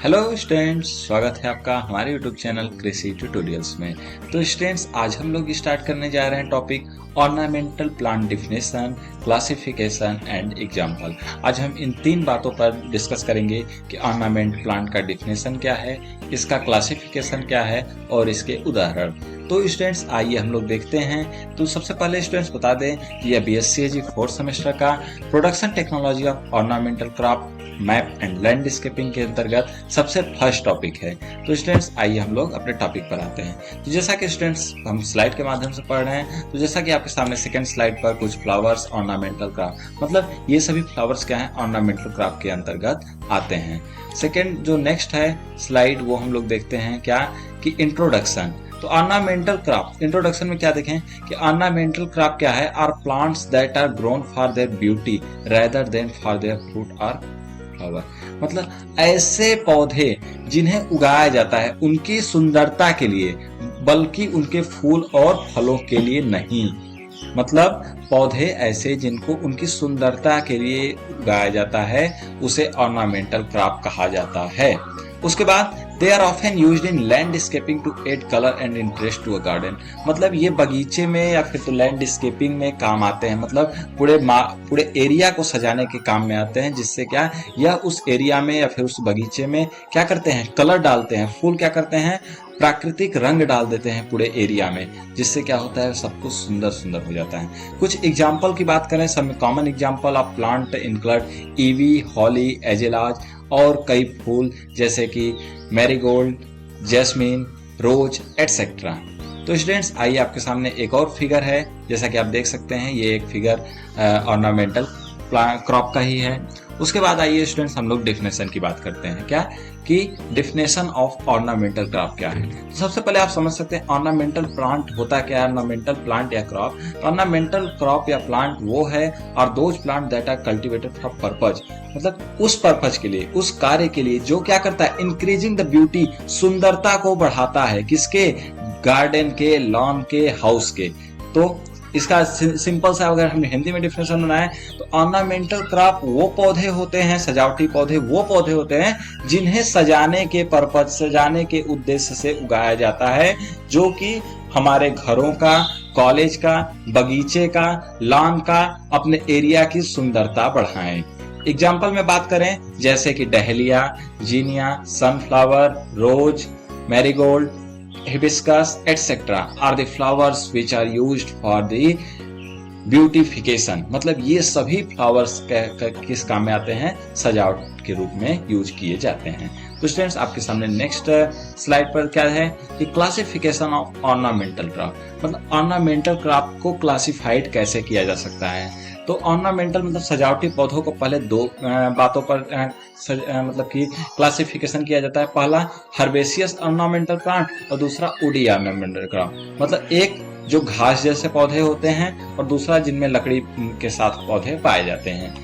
Hello students, स्वागत है आपका हमारे यूट्यूब चैनल कृषि ट्यूटोरियल्स में। तो स्टूडेंट्स, आज हम लोग स्टार्ट करने जा रहे हैं topic ornamental plant definition, classification and example. आज हम इन तीन बातों पर डिस्कस करेंगे कि ऑर्नामेंट प्लांट का डिफिनेशन क्या है, इसका क्लासिफिकेशन क्या है और इसके उदाहरण। तो स्टूडेंट्स आइए हम लोग देखते हैं। तो सबसे पहले स्टूडेंट्स बता दें कि यह BSc फोर्थ सेमेस्टर का production technology of ornamental crop map and landscaping के अंतर्गत सबसे फर्स्ट टॉपिक है। तो स्टूडेंट्स आइए हम लोग अपने टॉपिक पर आते हैं। तो जैसा कि स्टूडेंट्स हम स्लाइड के माध्यम से पढ़ रहे हैं, तो जैसा कि आपके सामने सेकंड स्लाइड पर कुछ फ्लावर्स ऑर्नामेंटल क्राफ्ट, मतलब ये सभी फ्लावर्स क्या है, ऑर्नामेंटल क्राफ्ट के अंतर्गत आते हैं। सेकंड जो नेक्स्ट है स्लाइड, वो हम लोग देखते हैं क्या कि इंट्रोडक्शन। तो ऑर्नामेंटल क्राफ्ट इंट्रोडक्शन में क्या देखें कि ऑर्नामेंटल क्राफ्ट क्या है, are plants that are grown for their beauty rather than for their fruit और फ्लावर। मतलब ऐसे पौधे जिन्हें उगाया जाता है उनकी सुंदरता के लिए, बल्कि उनके फूल और फलों के लिए नहीं। मतलब पौधे ऐसे जिनको उनकी सुंदरता के लिए उगाया जाता है उसे ऑर्नामेंटल क्रॉप कहा जाता है। उसके बाद they are often used in landscaping to add colour and interest to a garden. मतलब ये बगीचे में या फिर तो लैंडस्केपिंग में काम आते हैं, मतलब पूरे एरिया को सजाने के काम में आते हैं, जिससे क्या यह उस एरिया में या फिर उस बगीचे में क्या करते हैं, कलर डालते हैं। फूल क्या करते हैं, प्राकृतिक रंग डाल देते हैं पूरे एरिया में, जिससे क्या होता है सब कुछ सुंदर सुंदर हो जाता है। कुछ एग्जाम्पल की बात करें, सब common example of plant include ivy, holly, azaleas और कई फूल जैसे कि मैरीगोल्ड, जैस्मीन, रोज एटसेट्रा। तो स्टूडेंट्स आइए आपके सामने एक और फिगर है, जैसा कि आप देख सकते हैं ये एक फिगर ऑर्नामेंटल क्रॉप का ही है। उसके बाद आइए स्टूडेंट्स हम लोग डिफिनेशन की बात करते हैं, क्या कि डिफिनेशन ऑफ ऑर्नामेंटल क्रॉप क्या है। तो सबसे पहले आप समझ सकते हैं ऑर्नामेंटल प्लांट होता क्या है। ऑर्नामेंटल प्लांट या क्रॉप, ऑर्नामेंटल क्रॉप या प्लांट वो है और those plants that are cultivated for purpose, मतलब उस पर्पज के लिए, उस कार्य के लिए जो क्या करता है, इंक्रीजिंग द ब्यूटी, सुंदरता को बढ़ाता है, किसके, गार्डन के, लॉन के, हाउस के। तो इसका सिंपल सा अगर हमने हिंदी में डिफिनेशन बनाए तो ऑर्नामेंटल क्रॉप वो पौधे होते हैं, सजावटी पौधे वो पौधे होते हैं जिन्हें सजाने के पर्पज, सजाने के उद्देश्य से उगाया जाता है, जो कि हमारे घरों का, कॉलेज का, बगीचे का, लॉन का, अपने एरिया की सुंदरता बढ़ाएं। एग्जाम्पल में बात करें जैसे कि dahlia, zinnia, sunflower, rose, marigold, hibiscus etc. are the flowers which are used for the beautification. मतलब ये सभी फ्लावर्स किस काम में आते हैं, सजावट के रूप में यूज किए जाते हैं। तो स्टूडेंट्स आपके सामने नेक्स्ट स्लाइड पर क्या है कि क्लासिफिकेशन ऑफ ऑर्नामेंटल क्रॉप, मतलब ऑर्नामेंटल क्रॉप को क्लासिफाइड कैसे किया जा सकता है। तो ऑर्नामेंटल मतलब सजावटी पौधों को पहले दो बातों पर मतलब कि क्लासिफिकेशन किया जाता है। पहला हर्बेसियस ऑर्नामेंटल प्लांट और दूसरा वुडी ऑर्नामेंटल क्रॉप। मतलब एक जो घास जैसे पौधे होते हैं और दूसरा जिनमें लकड़ी के साथ पौधे पाए जाते हैं।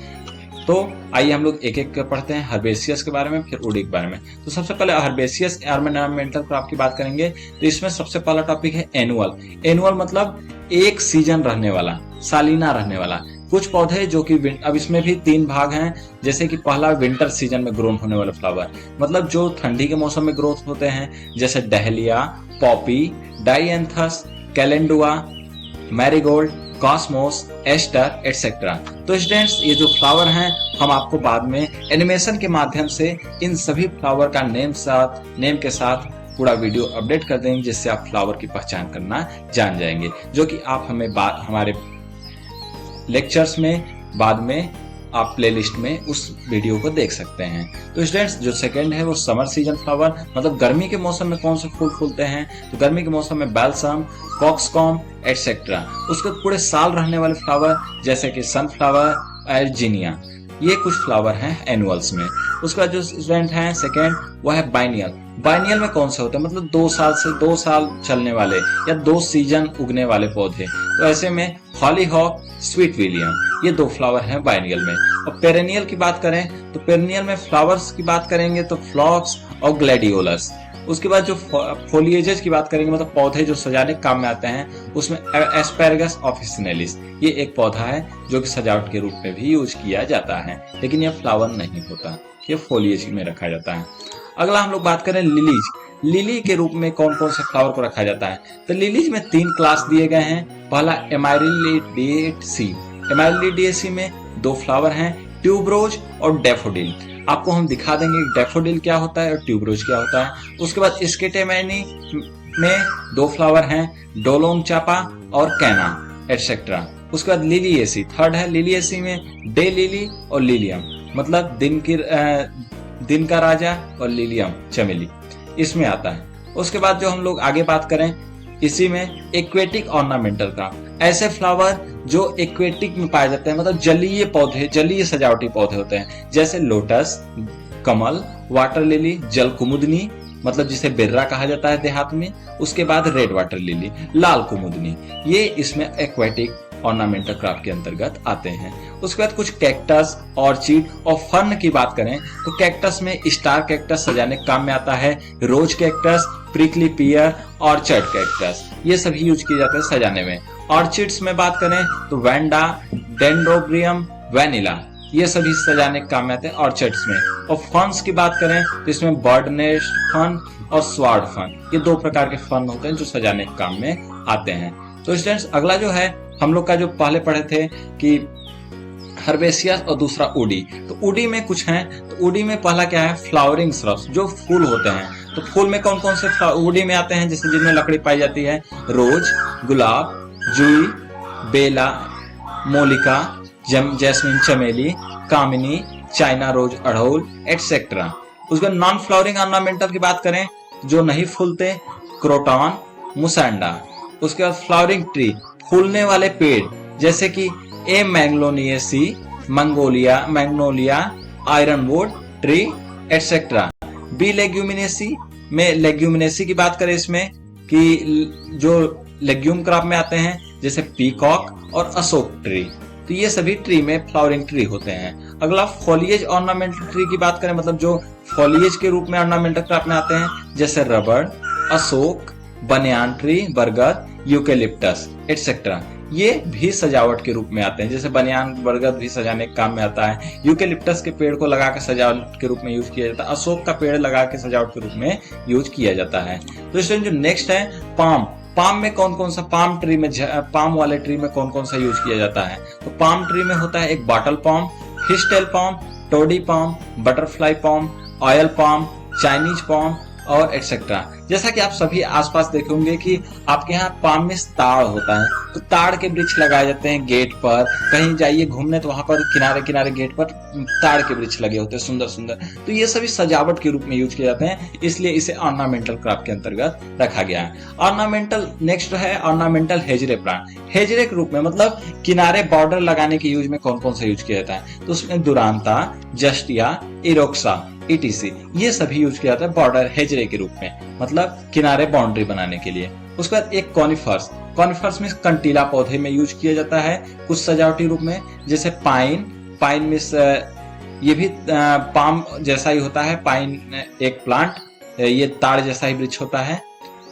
तो आइए हम लोग एक एक पढ़ते हैं, हर्बेसियस के बारे में फिर वुडी के बारे में। तो सबसे पहले हर्बेसियस ऑर्नामेंटल क्रॉप की बात करेंगे, तो इसमें सबसे पहला टॉपिक है एनुअल। एनुअल मतलब एक सीजन रहने वाला, सालाना रहने वाला। कुछ पौधे जो कि अब इसमें भी तीन भाग हैं, जैसे कि पहला विंटर सीजन में ग्रोन होने वाले फ्लावर, मतलब जो ठंडी के मौसम में ग्रोथ होते हैं, जैसे dahlia, poppy, dianthus, calendula, marigold, cosmos, aster etcetera. तो स्टूडेंट्स ये जो फ्लावर हैं हम आपको बाद में एनिमेशन के माध्यम से इन सभी फ्लावर का नेम के साथ पूरा वीडियो अपडेट कर देंगे, जिससे आप फ्लावर की पहचान करना जान जाएंगे, जो कि आप हमें हमारे लेक्चर्स में बाद में आप प्लेलिस्ट में उस वीडियो को देख सकते हैं। तो स्टूडेंट्स जो सेकंड है वो समर सीजन फ्लावर, मतलब गर्मी के मौसम में कौन से फूल फूलते हैं। तो गर्मी के मौसम में बैल्सम, कॉक्सकॉम एटसेट्रा। उसके पूरे साल रहने वाले फ्लावर जैसे कि सनफ्लावर, एल्जीनिया, ये कुछ फ्लावर हैं एनुअल्स में। उसका जो स्टूडेंट है सेकेंड वह है बाइनियल। बाइनियल में कौन से होते हैं, मतलब 2 साल चलने वाले या 2 सीजन उगने वाले पौधे। तो ऐसे में हॉलीहॉक, स्वीट विलियम, ये 2 फ्लावर हैं बाइनियल में। और पेरेनियल की बात करें तो पेरेनियल में फ्लावर्स की बात करेंगे तो फ्लॉक्स और ग्लैडियोलस। उसके बाद जो फोलिएजेस की बात करेंगे, मतलब पौधे जो सजाने काम में आते हैं, उसमें एस्पैरगस ऑफिसिनेलिस, ये एक पौधा है जो कि सजावट के रूप में भी यूज किया जाता है, लेकिन यह फ्लावर नहीं होता, ये फोलिएज में रखा जाता है। अगला हम लोग बात करें लिलीज। लिली के रूप में कौन कौन से फ्लावर को रखा जाता है? तो लिलीज में 3 क्लास दिए गए हैं। पहला एमाइलिडिएसी। एमाइलिडिएसी में 2 फ्लावर हैं, ट्यूबरोज और डैफोडिल। आपको हम दिखा देंगे डैफोडिल क्या होता है और ट्यूबरोज क्या होता है। उसके बाद स्केटेमैनी में 2 फ्लावर हैं, डोलोम चापा और कैना एटसेट्रा। उसके बाद लिलिएसी, थर्ड है लिलिएसी में डे लिली और लिलियम, मतलब दिन का राजा और लिलियम चमेली इसमें आता है। उसके बाद जो हम लोग आगे बात करें, इसी में एक्वेटिक ऑर्नामेंटल का, ऐसे फ्लावर जो एक्वेटिक में पाए जाते हैं, मतलब जलीय पौधे, जलीय सजावटी पौधे होते हैं, जैसे लोटस, कमल, वाटर लिली, जल कुमुदनी, मतलब जिसे बिर्रा कहा जाता है देहात में। उसके बाद रेड वाटर लिली, लाल कुमुदनी, ये इसमें एक्वेटिक ऑर्नामेंटल क्रॉप के अंतर्गत आते हैं। उसके बाद कुछ कैक्टस, ऑर्चिड और फर्न की बात करें तो कैक्टस में स्टार कैक्टस सजाने के काम में आता है, rose cactus, prickly pear, orchard cactus, ये सभी यूज किए जाते हैं सजाने में। ऑर्चिड्स में बात करें तो वैंडा, डेंड्रोबियम, वैनिला, ये सभी सजाने के काम में आते हैं ऑर्चिड्स में। और फर्न्स की बात करें तो इसमें बर्ड नेस्ट फर्न और स्वार्ड फर्न, ये 2 प्रकार के फर्न होते हैं जो सजाने के काम में आते हैं। तो स्टूडेंट्स, अगला जो है हम लोग का जो पहले पढ़े थे कि हर्बेसियस और दूसरा उडी। तो उडी में कुछ हैं, तो उडी में पहला क्या है, फ्लावरिंग श्रब्स, जो फूल होते हैं। तो फूल में कौन कौन से उडी में आते हैं, जैसे जिनमें लकड़ी पाई जाती है, रोज, गुलाब, जुई, बेला, मोलिका, जैस्मिन चमेली, कामिनी, चाइना रोज, अड़हुल एटसेट्रा। उसके बाद नॉन फ्लावरिंग ऑर्नामेंटल की बात करें, जो नहीं फूलते, क्रोटॉन, मुसैंडा। उसके बाद फ्लावरिंग ट्री, फूलने वाले पेड़, जैसे कि A magnoliaceae, magnolia, ironwood tree etcetera. B leguminosae में, लेग्यूमिनेसी की बात करें इसमें कि जो लेग्यूम क्रॉप में आते हैं, जैसे पीकॉक और अशोक ट्री, तो ये सभी ट्री में फ्लावरिंग ट्री होते हैं। अगला फोलिएज ऑर्नामेंटल ट्री की बात करें, मतलब जो फोलिएज के रूप में ऑर्नामेंटल क्रॉप में आते हैं, जैसे रबड़, अशोक, बनियान ट्री, बरगद, यूकेलिप्टस एटसेट्रा, ये भी सजावट के रूप में आते हैं। जैसे बनियान, बरगद भी सजाने के काम में आता है, यूकेलिप्टस के पेड़ को लगा के सजावट के रूप में यूज किया जाता है, अशोक का पेड़ लगा के सजावट के रूप में यूज किया जाता है। तो स्टूडेंट, जो नेक्स्ट है पाम। पाम में कौन कौन सा, पाम ट्री में, पाम वाले ट्री में कौन कौन सा यूज किया जाता है? तो पाम ट्री में होता है एक bottle palm, fishtail palm, toddy palm, butterfly palm, oil palm, Chinese palm और एटसेट्रा। जैसा कि आप सभी आसपास देखे होंगे कि आपके यहाँ पाम में ताड़ होता है, तो ताड़ के वृक्ष लगाए जाते हैं गेट पर, कहीं जाइए घूमने तो वहां पर किनारे किनारे गेट पर ताड़ के वृक्ष लगे होते हैं सुंदर सुंदर। तो ये सभी सजावट के रूप में यूज किए जाते हैं, इसलिए इसे ऑर्नामेंटल क्रॉप के अंतर्गत रखा गया है। ऑर्नामेंटल नेक्स्ट है ऑर्नामेंटल हेजरे प्लांट। हेजरे के रूप में मतलब किनारे बॉर्डर लगाने के यूज में कौन कौन सा यूज किया जाता है? तो उसमें दुरांता, जस्टिया, इरोक्सा, ETC, ये सभी यूज किया जाता है बॉर्डर हेजरे के रूप में, मतलब किनारे बाउंड्री बनाने के लिए। उसके बाद एक कॉनिफर्स, कॉनिफर्स में कंटीला पौधे में यूज किया जाता है कुछ सजावटी रूप में, जैसे पाइन, पाइन में ये भी पाम जैसा ही होता है, पाइन एक प्लांट, ये ताड़ जैसा ही वृक्ष होता है,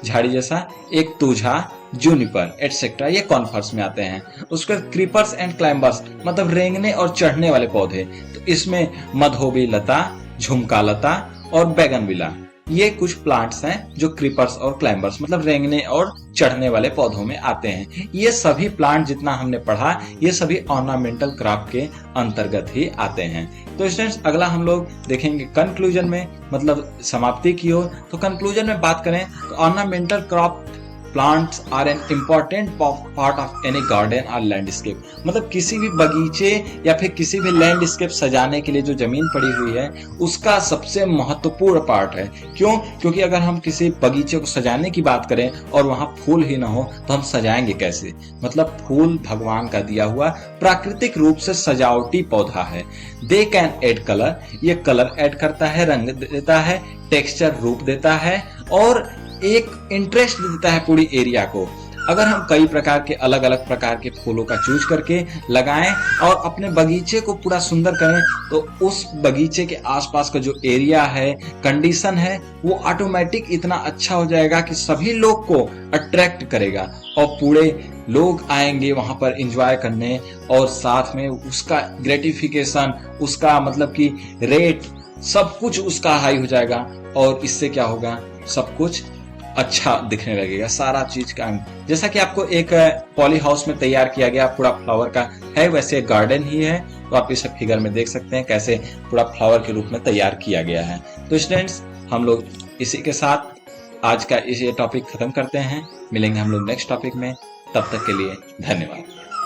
झाड़ी जैसा, एक तुझा, जूनिपर एटसेट्रा, ये कॉनिफर्स में आते हैं। उसके बाद क्रीपर्स एंड क्लाइंबर्स, मतलब रेंगने और चढ़ने वाले पौधे, तो इसमें मधोबी लता, झुमका लता और बैगनविला, ये कुछ प्लांट्स हैं जो क्रीपर्स और क्लाइंबर्स मतलब रेंगने और चढ़ने वाले पौधों में आते हैं। ये सभी प्लांट जितना हमने पढ़ा, ये सभी ऑर्नामेंटल क्रॉप के अंतर्गत ही आते हैं। तो स्टूडेंट्स, अगला हम लोग देखेंगे कंक्लूजन में, मतलब समाप्ति की ओर। तो कंक्लूजन में बात करें तो ornamental crop plants are an important part of any garden और लैंडस्केप, मतलब किसी भी बगीचे या फिर किसी भी लैंडस्केप सजाने के लिए जो जमीन पड़ी हुई है उसका सबसे महत्वपूर्ण पार्ट है। क्यों? क्योंकि अगर हम किसी बगीचे को सजाने की बात करें और वहां फूल ही ना हो तो हम सजाएंगे कैसे? मतलब फूल भगवान का दिया हुआ प्राकृतिक रूप से सजावटी पौधा है। दे कैन एड कलर, ये कलर ऐड करता है, रंग देता है, टेक्सचर रूप देता है और एक इंटरेस्ट देता है पूरी एरिया को। अगर हम कई प्रकार के अलग अलग प्रकार के फूलों का चूज करके लगाएं और अपने बगीचे को पूरा सुंदर करें तो उस बगीचे के आसपास का जो एरिया है, कंडीशन है, वो ऑटोमेटिक इतना अच्छा हो जाएगा कि सभी लोग को अट्रैक्ट करेगा और पूरे लोग आएंगे वहां पर एंजॉय करने और साथ में उसका ग्रेटिफिकेशन, उसका मतलब कि रेट सब कुछ उसका हाई हो जाएगा और इससे क्या होगा, सब कुछ अच्छा दिखने लगेगा, सारा चीज का। जैसा कि आपको एक पॉली हाउस में तैयार किया गया पूरा फ्लावर का है, वैसे गार्डन ही है। तो आप इस फिगर में देख सकते हैं कैसे पूरा फ्लावर के रूप में तैयार किया गया है। तो स्टूडेंट्स, हम लोग इसी के साथ आज का ये टॉपिक खत्म करते हैं। मिलेंगे हम लोग नेक्स्ट टॉपिक में, तब तक के लिए धन्यवाद।